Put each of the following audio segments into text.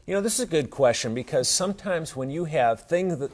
You know, this is a good question because sometimes when you have things that,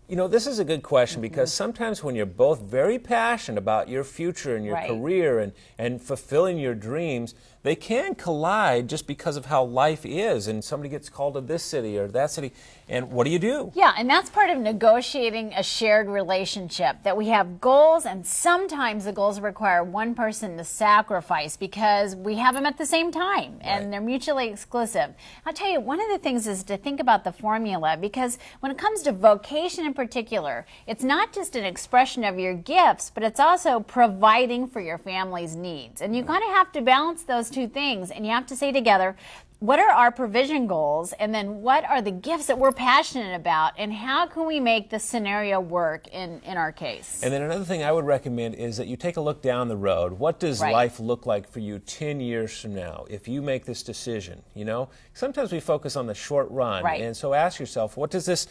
this is a good question because sometimes when you're both very passionate about your future and your career and fulfilling your dreams, they can collide just because of how life is, and somebody gets called to this city or that city, and what do you do? Yeah, and that's part of negotiating a shared relationship, that we have goals, and sometimes the goals require one person to sacrifice because we have them at the same time, and they're mutually exclusive. I'll tell you, one of the things is to think about the formula, because when it comes to vocation in particular, it's not just an expression of your gifts, but it's also providing for your family's needs. And you kind of have to balance those two things, and you have to say together, what are our provision goals, and then what are the gifts that we're passionate about, and how can we make the scenario work in our case? And then another thing I would recommend is that you take a look down the road. What does life look like for you 10 years from now if you make this decision? Sometimes we focus on the short run, and so ask yourself, what does this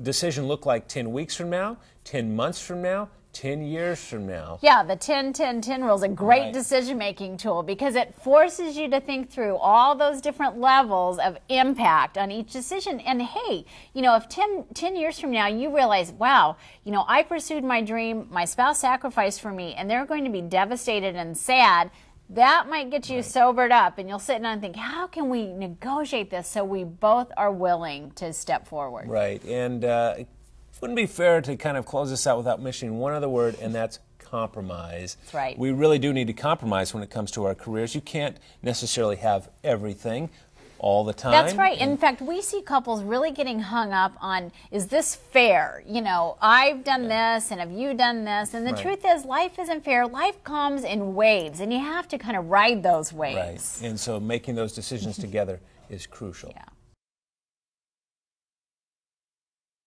decision look like 10 weeks from now, 10 months from now, 10 years from now? Yeah, the 10-10-10 rule is a great decision-making tool because it forces you to think through all those different levels of impact on each decision. And hey, if 10 years from now you realize, wow, I pursued my dream, my spouse sacrificed for me, and they're going to be devastated and sad, that might get you sobered up, and you'll sit down and think, how can we negotiate this so we both are willing to step forward? Right, and it wouldn't be fair to kind of close this out without mentioning one other word, and that's compromise. That's right. We really do need to compromise when it comes to our careers. You can't necessarily have everything all the time. That's right. In fact, we see couples really getting hung up on, is this fair? I've done this, and have you done this? And the truth is, life isn't fair. Life comes in waves, and you have to kind of ride those waves. Right. And so making those decisions together is crucial. Yeah.